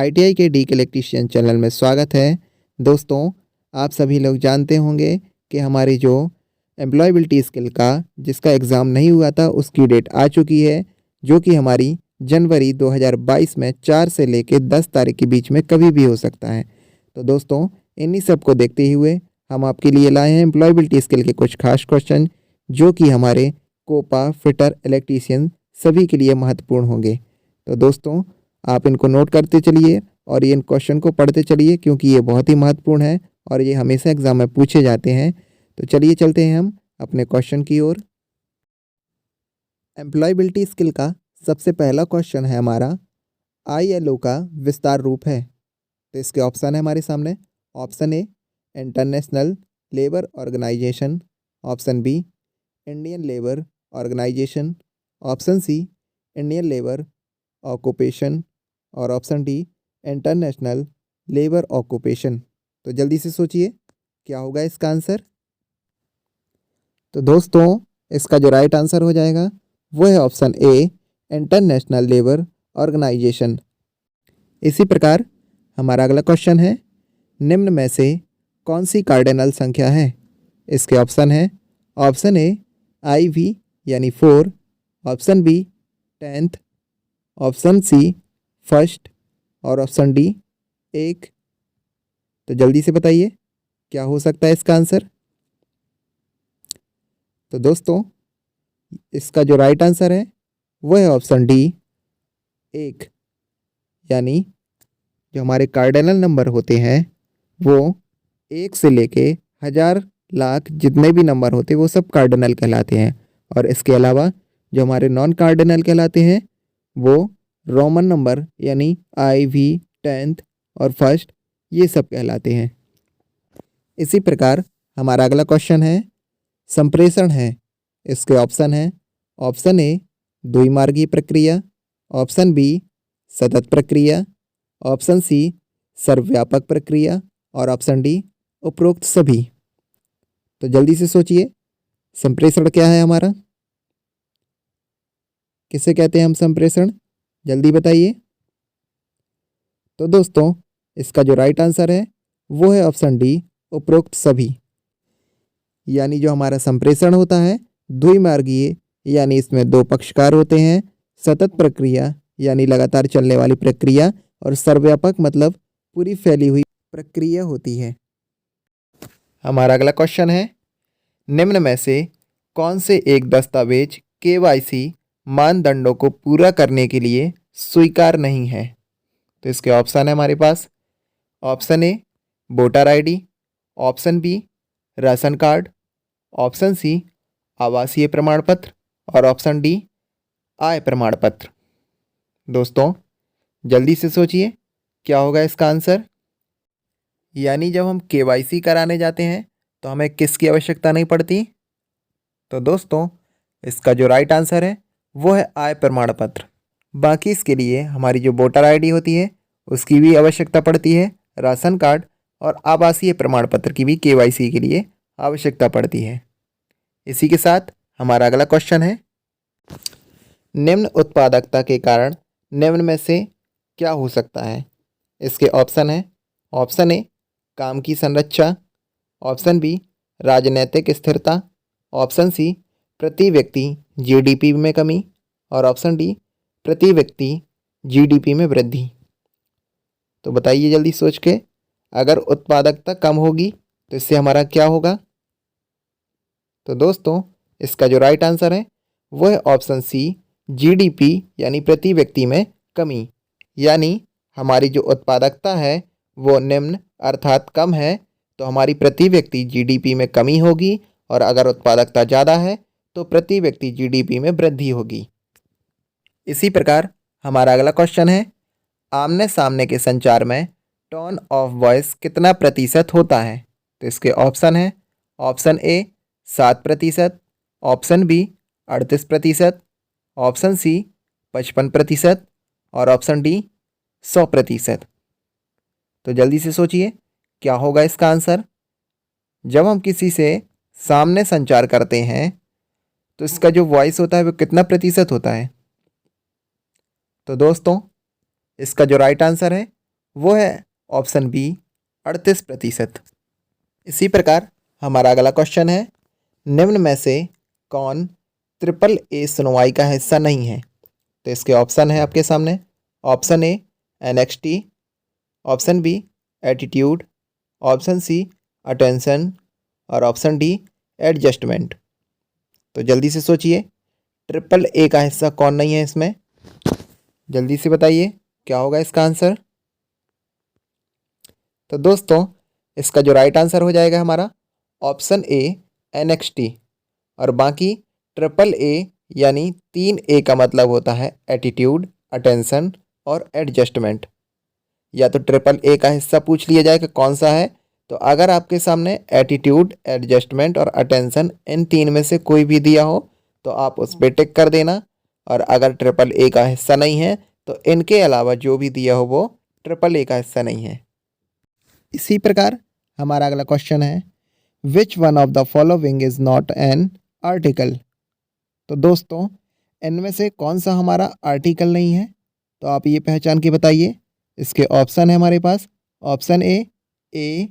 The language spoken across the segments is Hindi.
आईटीआई के डी इलेक्ट्रीशियन चैनल में स्वागत है। दोस्तों, आप सभी लोग जानते होंगे कि हमारी जो एम्प्लॉयबिलिटी स्किल का जिसका एग्ज़ाम नहीं हुआ था उसकी डेट आ चुकी है, जो कि हमारी जनवरी 2022 में 4 से लेकर 10 तारीख के बीच में कभी भी हो सकता है। तो दोस्तों, इन्हीं सब को देखते हुए हम आपके लिए लाए हैं एम्प्लॉयबिलिटी स्किल के कुछ खास क्वेश्चन, जो कि हमारे कोपा, फिटर, इलेक्ट्रीशियन सभी के लिए महत्वपूर्ण होंगे। तो दोस्तों, आप इनको नोट करते चलिए और इन क्वेश्चन को पढ़ते चलिए, क्योंकि ये बहुत ही महत्वपूर्ण है और ये हमेशा एग्जाम में पूछे जाते हैं। तो चलिए चलते हैं हम अपने क्वेश्चन की ओर। एम्प्लॉयबिलिटी स्किल का सबसे पहला क्वेश्चन है हमारा, ILO का विस्तार रूप है। तो इसके ऑप्शन है हमारे सामने। Option A international labour organisation, option B Indian labour organisation, option C Indian labour occupation और option D international labour occupation. तो जल्दी से सोचिए क्या होगा इसका आंसर। तो दोस्तों, इसका जो राइट आंसर हो जाएगा वो है option A international labour Organisation. इसी प्रकार हमारा अगला क्वेश्चन है, निम्न में से कौन सी कार्डिनल संख्या है। इसके ऑप्शन है। ऑप्शन ए IV यानी 4, option B 10th, option C 1st और ऑप्शन डी 1। तो जल्दी से बताइए क्या हो सकता है इसका आंसर। तो दोस्तों, इसका जो राइट आंसर है वो है ऑप्शन डी 1। यानी जो हमारे कार्डिनल नंबर होते हैं वो 1 से लेके 1000 लाख जितने भी नंबर होते हैं वो सब कार्डिनल कहलाते हैं। और इसके अलावा जो हमारे नॉन कार्डिनल कहलाते हैं वो रोमन नंबर यानी IV, 10th और 1st ये सब कहलाते हैं। इसी प्रकार हमारा अगला क्वेश्चन है, संप्रेषण है। इसके ऑप्शन है। ऑप्शन ए द्विमार्गीय प्रक्रिया, ऑप्शन बी सतत प्रक्रिया, ऑप्शन सी सर्वव्यापक प्रक्रिया और ऑप्शन डी उपरोक्त सभी। तो जल्दी से सोचिए संप्रेषण क्या है हमारा, किसे कहते हैं हम संप्रेषण, जल्दी बताइए। तो दोस्तों, इसका जो राइट आंसर है वो है ऑप्शन डी उपरोक्त सभी। यानी जो हमारा संप्रेषण होता है द्विमार्गीय यानी इसमें 2 पक्षकार होते हैं, सतत प्रक्रिया यानी लगातार चलने वाली प्रक्रिया और सर्वव्यापक मतलब पूरी फैली हुई प्रक्रिया होती है। हमारा अगला क्वेश्चन है, निम्न में से कौन से एक दस्तावेज KYC मानदंडों को पूरा करने के लिए स्वीकार नहीं है। तो इसके ऑप्शन है हमारे पास। Option A voter ID, option B ration card, option C आवासीय प्रमाण पत्र और ऑप्शन डी आय प्रमाण पत्र। दोस्तों, जल्दी से सोचिए क्या होगा इसका आंसर। यानी जब हम KYC कराने जाते हैं तो हमें किसकी आवश्यकता नहीं पड़ती। तो दोस्तों, इसका जो राइट आंसर है वो है आय प्रमाण पत्र। बाकी इसके लिए हमारी जो वोटर ID होती है उसकी भी आवश्यकता पड़ती है, राशन कार्ड और आवासीय प्रमाण पत्र की भी KYC के लिए आवश्यकता पड़ती है। इसी के साथ हमारा अगला क्वेश्चन है, निम्न उत्पादकता के कारण निम्न में से क्या हो सकता है। इसके ऑप्शन है। ऑप्शन ए काम की संरचना, ऑप्शन बी राजनीतिक स्थिरता, ऑप्शन सी प्रति व्यक्ति GDP में कमी और ऑप्शन डी प्रति व्यक्ति GDP में वृद्धि। तो बताइए जल्दी सोच के, अगर उत्पादकता कम होगी तो इससे हमारा क्या होगा। तो दोस्तों, इसका जो राइट आंसर है वो है ऑप्शन सी GDP यानी प्रति व्यक्ति में कमी। यानी हमारी जो उत्पादकता है वो निम्न अर्थात कम है तो हमारी प्रति व्यक्ति GDP में कमी होगी, और अगर उत्पादकता ज़्यादा है तो प्रति व्यक्ति GDP में वृद्धि होगी। इसी प्रकार हमारा अगला क्वेश्चन है, आमने सामने के संचार में टोन ऑफ वॉइस कितना प्रतिशत होता है। तो इसके ऑप्शन है। Option A 7%, option B 38%, option C 55% और ऑप्शन डी 100%। तो जल्दी से सोचिए क्या होगा इसका आंसर। जब हम किसी से सामने संचार करते हैं तो इसका जो वॉइस होता है वो कितना प्रतिशत होता है। तो दोस्तों, इसका जो राइट आंसर है वो है ऑप्शन बी 38%। इसी प्रकार हमारा अगला क्वेश्चन है, निम्न में से कौन ट्रिपल ए सुनवाई का हिस्सा नहीं है? तो इसके ऑप्शन है आपके सामने। Option A anxiety, option B attitude, option C attention और ऑप्शन डी एडजस्टमेंट। तो जल्दी से सोचिए, ट्रिपल ए का हिस्सा कौन नहीं है इसमें? जल्दी से बताइए क्या होगा इसका आंसर। तो दोस्तों, इसका जो राइट आंसर हो जाएगा हमारा ऑप्शन ए एनएक्सटी। और बाकी ट्रिपल ए यानी 3 ए का मतलब होता है एटीट्यूड, अटेंशन और एडजस्टमेंट। या तो ट्रिपल ए का हिस्सा पूछ लिया जाए कि कौन सा है, तो अगर आपके सामने एटीट्यूड, एडजस्टमेंट और अटेंशन इन 3 में से कोई भी दिया हो तो आप उस पर टिक कर देना। और अगर ट्रिपल ए का हिस्सा नहीं है तो इनके अलावा जो भी दिया हो वो ट्रिपल ए का हिस्सा नहीं है। इसी प्रकार हमारा अगला क्वेश्चन है, which one of the following is not an article? तो दोस्तों, इनमें से कौन सा हमारा आर्टिकल नहीं है? तो आप ये पहचान के बताइए। इसके ऑप्शन है हमारे पास। Option A,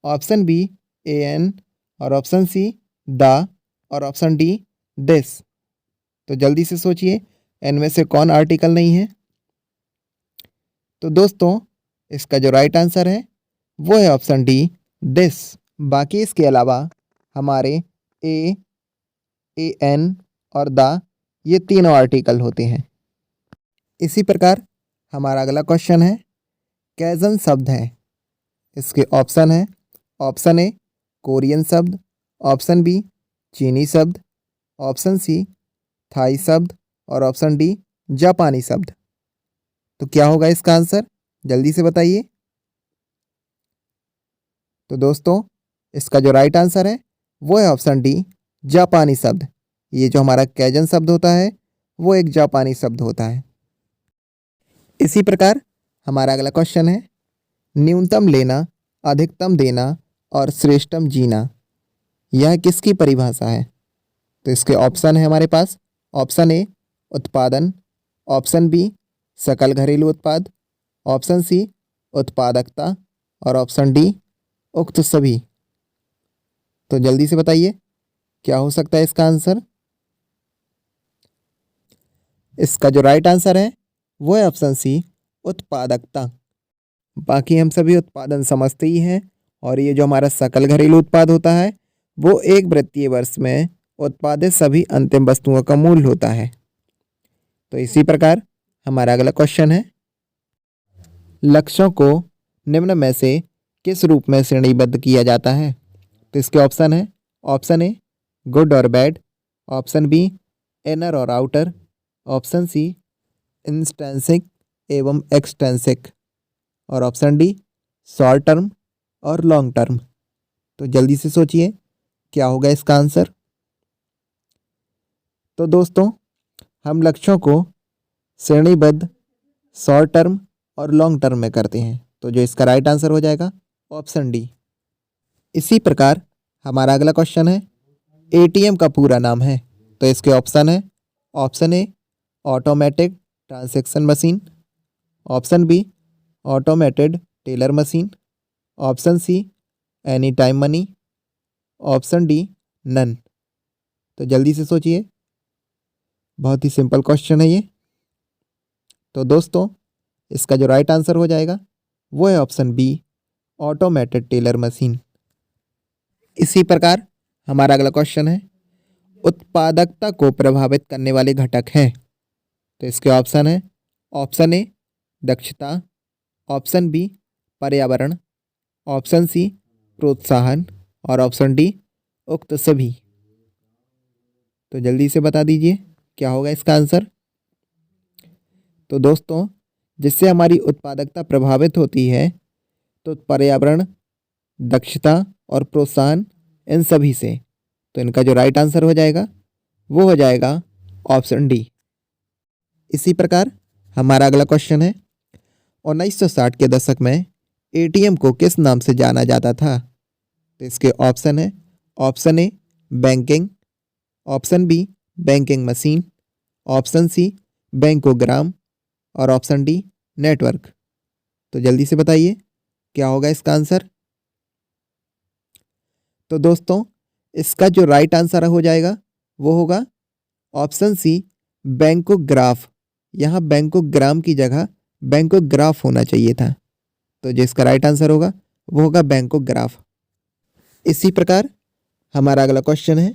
option B an और ऑप्शन सी द और ऑप्शन डी दिस। तो जल्दी से सोचिए, इनमें से कौन आर्टिकल नहीं है? तो दोस्तों, इसका जो राइट आंसर है वो है ऑप्शन डी दिस। बाकी इसके अलावा हमारे ए, एन और द ये तीनों आर्टिकल होते हैं। इसी प्रकार हमारा अगला क्वेश्चन है, कैजन शब्द है? इसके ऑप्शन है। ऑप्शन ए कोरियन शब्द, ऑप्शन बी चीनी शब्द, ऑप्शन सी थाई शब्द और ऑप्शन डी जापानी शब्द। तो क्या होगा इसका आंसर? जल्दी से बताइए। तो दोस्तों, इसका जो राइट आंसर है वो है ऑप्शन डी जापानी शब्द। ये जो हमारा कैजन शब्द होता है वो एक जापानी शब्द होता है। इसी प्रकार हमारा अगला क्वेश्चन है, न्यूनतम लेना, अधिकतम देना और श्रेष्ठतम जीना, यह किसकी परिभाषा है? तो इसके ऑप्शन है हमारे पास। ऑप्शन ए उत्पादन, ऑप्शन बी सकल घरेलू उत्पाद, ऑप्शन सी उत्पादकता और ऑप्शन डी उक्त सभी। तो जल्दी से बताइए क्या हो सकता है इसका आंसर। इसका जो राइट आंसर है वो है ऑप्शन सी उत्पादकता। बाकी हम सभी उत्पादन समझते ही हैं, और ये जो हमारा सकल घरेलू उत्पाद होता है वो एक वित्तीय वर्ष में उत्पादित सभी अंतिम वस्तुओं का मूल्य होता है। तो इसी प्रकार हमारा अगला क्वेश्चन है, लक्ष्यों को निम्न में से किस रूप में श्रेणीबद्ध किया जाता है? तो इसके ऑप्शन है। ऑप्शन ए गुड और बैड, ऑप्शन बी इनर और आउटर, ऑप्शन सी इंस्टेंसिक एवं एक्सटेंसिक और ऑप्शन डी शॉर्ट टर्म और लॉन्ग टर्म। तो जल्दी से सोचिए क्या होगा इसका आंसर। तो दोस्तों, हम लक्ष्यों को श्रेणीबद्ध शॉर्ट टर्म और लॉन्ग टर्म में करते हैं, तो जो इसका राइट आंसर हो जाएगा ऑप्शन डी। इसी प्रकार हमारा अगला क्वेश्चन है, एटीएम का पूरा नाम है? तो इसके ऑप्शन है। Option A automatic transaction machine, option B automated teller machine, option C any time money, option D none. तो जल्दी से सोचिए, बहुत ही सिंपल क्वेश्चन है ये। तो दोस्तों, इसका जो राइट आंसर हो जाएगा वो है option B automated teller machine. इसी प्रकार हमारा अगला क्वेश्चन है, उत्पादकता को प्रभावित करने वाले घटक हैं? तो इसके ऑप्शन है। ऑप्शन ए दक्षता, ऑप्शन बी पर्यावरण, ऑप्शन सी प्रोत्साहन और ऑप्शन डी उक्त सभी। तो जल्दी से बता दीजिए क्या होगा इसका आंसर। तो दोस्तों, जिससे हमारी उत्पादकता प्रभावित होती है तो पर्यावरण, दक्षता और प्रोत्साहन, इन सभी से। तो इनका जो राइट आंसर हो जाएगा वो हो जाएगा ऑप्शन डी। इसी प्रकार हमारा अगला क्वेश्चन है, 1960 के दशक में एटीएम को किस नाम से जाना जाता था? तो इसके ऑप्शन है। Option A banking, option B banking machine, option C bankogram और ऑप्शन डी नेटवर्क। तो जल्दी से बताइए क्या होगा इसका आंसर। तो दोस्तों इसका जो राइट आंसर हो जाएगा वो होगा ऑप्शन सी, बैंकोग्राफ। यहाँ बैंकोग्राम की जगह बैंकोग्राफ होना चाहिए था। तो जिसका राइट आंसर होगा वो होगा बैंकोग्राफ। इसी प्रकार हमारा अगला क्वेश्चन है,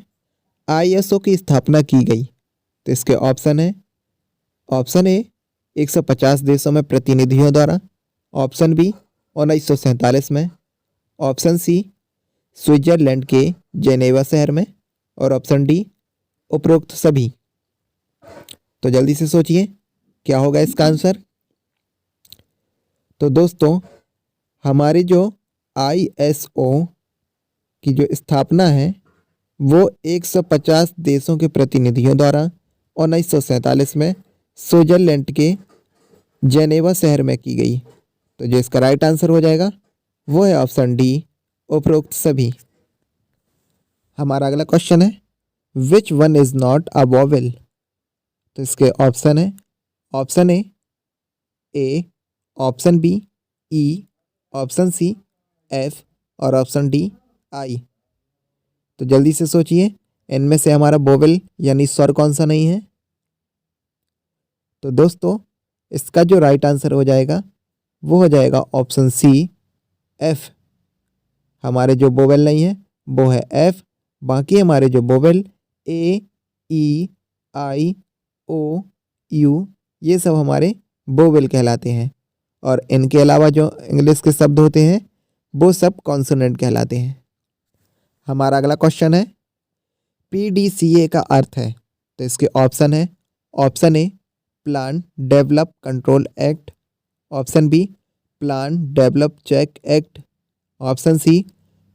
आईएसओ की स्थापना की गई। तो इसके ऑप्शन है, ऑप्शन ए 150 देशों में प्रतिनिधियों द्वारा, ऑप्शन बी 1947 में, ऑप्शन सी स्विट्जरलैंड के जेनेवा शहर में, और ऑप्शन डी उपरोक्त सभी। तो जल्दी से सोचिए क्या होगा इसका आंसर। तो दोस्तों हमारी जो आईएसओ की जो स्थापना है वो 150 देशों के प्रतिनिधियों द्वारा 1947 में स्विट्जरलैंड के जेनेवा शहर में की गई। तो जो इसका राइट आंसर हो जाएगा वो है ऑप्शन डी, उपरोक्त सभी। हमारा अगला क्वेश्चन है, which one is not a vowel. तो इसके ऑप्शन है, option A, option B E, option C F, और ऑप्शन डी आई। तो जल्दी से सोचिए इनमें से हमारा वोवेल यानी स्वर कौन सा नहीं है। तो दोस्तों इसका जो राइट आंसर हो जाएगा वो हो जाएगा ऑप्शन सी एफ। हमारे जो वोवेल नहीं है वो है एफ। बाकी हमारे जो vowel A, E, I, O, you ये सब हमारे वोवेल कहलाते हैं। और इनके अलावा जो इंग्लिश के शब्द होते हैं वो सब कॉन्सोनेंट कहलाते हैं। हमारा अगला क्वेश्चन है, पीडीसीए का अर्थ है। तो इसके ऑप्शन है, option A plan develop control act, option B plan develop check act, option C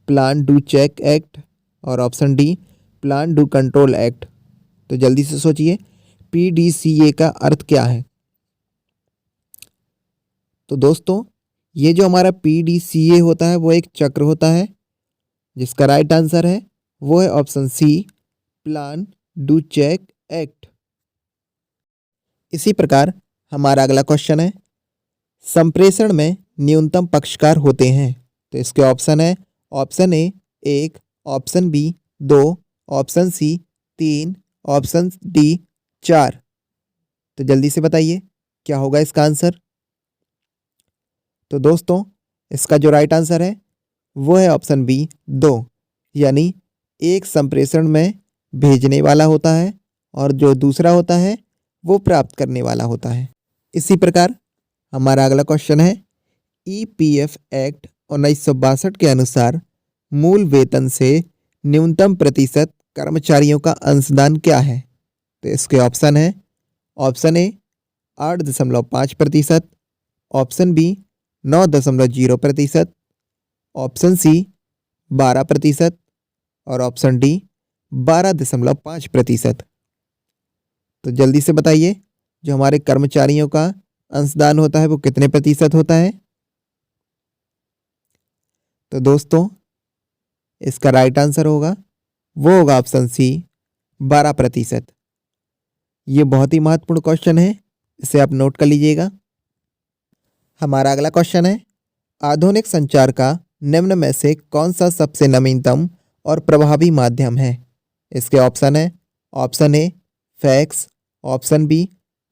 plan do check act, और option D plan do control act. तो जल्दी से सोचिए पीडीसीए का अर्थ क्या है। तो दोस्तों ये जो हमारा पीडीसीए होता है वो एक चक्र होता है। जिसका राइट आंसर है वो है option C, plan do check act. इसी प्रकार हमारा अगला क्वेश्चन है, संप्रेषण में न्यूनतम पक्षकार होते हैं। तो इसके ऑप्शन है, option A 1, option B 2, option C 3, option D 4। तो जल्दी से बताइए क्या होगा इसका आंसर। तो दोस्तों इसका जो राइट आंसर है वो है ऑप्शन बी 2, यानी एक संप्रेषण में भेजने वाला होता है और जो दूसरा होता है वो प्राप्त करने वाला होता है। इसी प्रकार हमारा अगला क्वेश्चन है, ईपीएफ एक्ट 1962 के अनुसार मूल वेतन से न्यूनतम प्रतिशत कर्मचारियों का अंशदान क्या है। तो इसके ऑप्शन है, option A 8.5%, option B 9.0%, option C 12%, और ऑप्शन डी 12.5%। तो जल्दी से बताइए जो हमारे कर्मचारियों का अंशदान होता है वो कितने प्रतिशत होता है। तो दोस्तों इसका राइट आंसर होगा वो होगा ऑप्शन सी 12%। ये बहुत ही महत्वपूर्ण क्वेश्चन है, इसे आप नोट कर लीजिएगा। हमारा अगला क्वेश्चन है, आधुनिक संचार का निम्न में से कौन सा सबसे नवीनतम और प्रभावी माध्यम है। इसके ऑप्शन है, option A fax, option B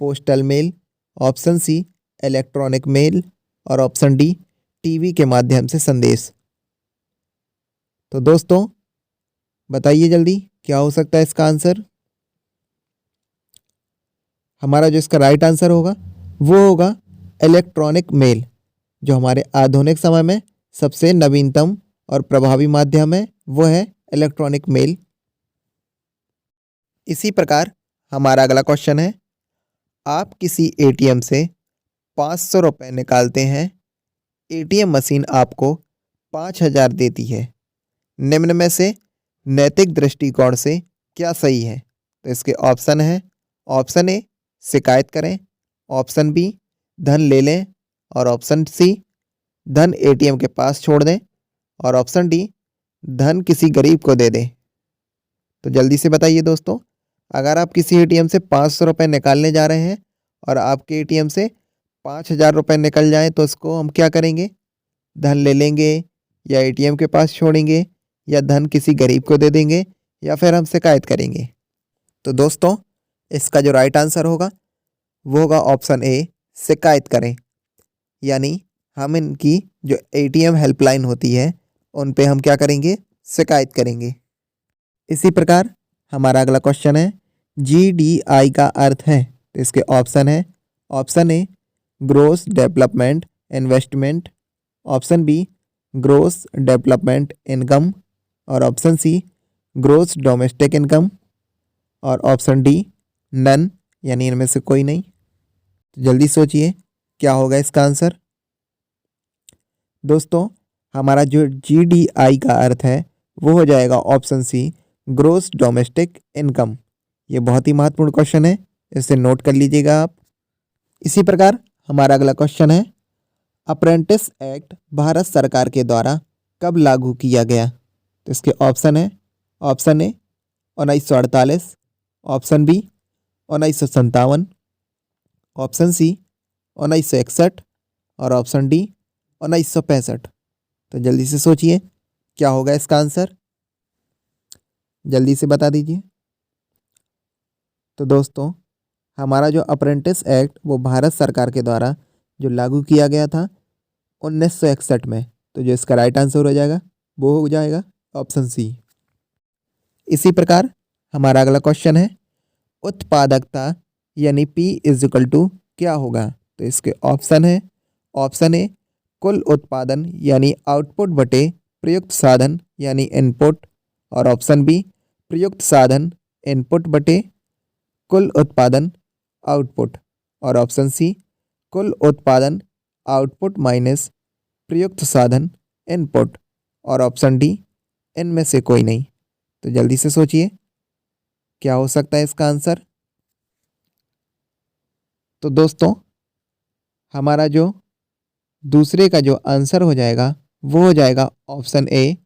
postal mail, option C electronic mail, और ऑप्शन डी टीवी के माध्यम से संदेश। तो दोस्तों बताइए जल्दी क्या हो सकता है इसका आंसर। हमारा जो इसका राइट आंसर होगा वो होगा इलेक्ट्रॉनिक मेल, जो हमारे आधुनिक समय में सबसे नवीनतम और प्रभावी माध्यम है वो है इलेक्ट्रॉनिक मेल। इसी प्रकार हमारा अगला क्वेश्चन है, आप किसी एटीएम से 500 रुपये निकालते हैं, एटीएम मशीन आपको 5000 देती है, निम्न में से नैतिक दृष्टिकोण से क्या सही है। तो इसके ऑप्शन है, ऑप्शन ए शिकायत करें, ऑप्शन बी धन ले लें, और ऑप्शन सी धन एटीएम के पास छोड़ दें, और ऑप्शन डी धन किसी गरीब को दे दें। तो जल्दी से बताइए दोस्तों, अगर आप किसी एटीएम से 500 रुपये निकालने जा रहे हैं और आपके एटीएम से 5,000 रुपये निकल जाए तो उसको हम क्या करेंगे? धन ले लेंगे या एटीएम के पास छोड़ेंगे या धन किसी गरीब को दे देंगे या फिर हम शिकायत करेंगे। तो दोस्तों इसका जो राइट आंसर होगा वो होगा ऑप्शन ए, शिकायत करें। यानी हम इनकी जो एटीएम हेल्पलाइन होती है उन पे हम क्या करेंगे? शिकायत करेंगे। इसी प्रकार हमारा अगला क्वेश्चन है, जीडीआई का अर्थ है। तो इसके ऑप्शन है, option A gross development investment, option B gross development income और option C gross domestic income और ऑप्शन डी नन, यानी इनमें से कोई नहीं। तो जल्दी सोचिए क्या होगा इसका आंसर। दोस्तों हमारा जो जीडीआई का अर्थ है वो हो जाएगा option C, gross domestic income. ये बहुत ही महत्वपूर्ण क्वेश्चन है, इसे नोट कर लीजिएगा आप। इसी प्रकार हमारा अगला क्वेश्चन है, अप्रेंटिस एक्ट भारत सरकार के द्वारा कब लागू किया गया? तो इसके ऑप्शन है, option A 1948, option B 1957, option C 1961 और ऑप्शन डी 1965। तो जल्दी से सोचिए क्या होगा इसका आंसर, जल्दी से बता दीजिए। तो दोस्तों हमारा जो अप्रेंटिस एक्ट वो भारत सरकार के द्वारा जो लागू किया गया था 1961 में। तो जो इसका राइट आंसर हो जाएगा वो हो जाएगा ऑप्शन सी। इसी प्रकार हमारा अगला क्वेश्चन है, उत्पादकता यानी P = क्या होगा? तो इसके ऑप्शन है, ऑप्शन ए कुल उत्पादन यानी आउटपुट बटे प्रयुक्त साधन यानी इनपुट और ऑप्शन बी प्रयुक्त साधन इनपुट बटे कुल उत्पादन आउटपुट और ऑप्शन सी कुल उत्पादन आउटपुट माइनस प्रयुक्त साधन इनपुट और ऑप्शन डी इनमें से कोई नहीं। तो जल्दी से सोचिए क्या हो सकता है इसका आंसर। तो दोस्तों हमारा जो दूसरे का जो आंसर हो जाएगा वो हो जाएगा ऑप्शन ए,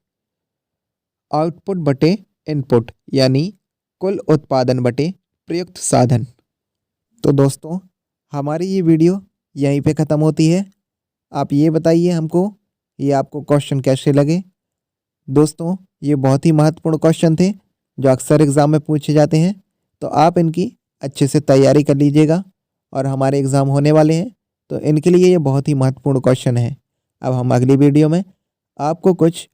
आउटपुट बटे इनपुट यानी कुल उत्पादन बटे प्रयुक्त साधन। तो दोस्तों हमारी ये वीडियो यहीं पे ख़त्म होती है। आप ये बताइए हमको ये आपको क्वेश्चन कैसे लगे। दोस्तों ये बहुत ही महत्वपूर्ण क्वेश्चन थे जो अक्सर एग्ज़ाम में पूछे जाते हैं, तो आप इनकी अच्छे से तैयारी कर लीजिएगा और हमारे एग्ज़ाम होने वाले हैं तो इनके लिए ये बहुत ही महत्वपूर्ण क्वेश्चन है। अब हम अगली वीडियो में आपको कुछ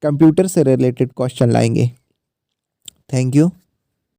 कंप्यूटर से रिलेटेड क्वेश्चन लाएंगे। Thank you.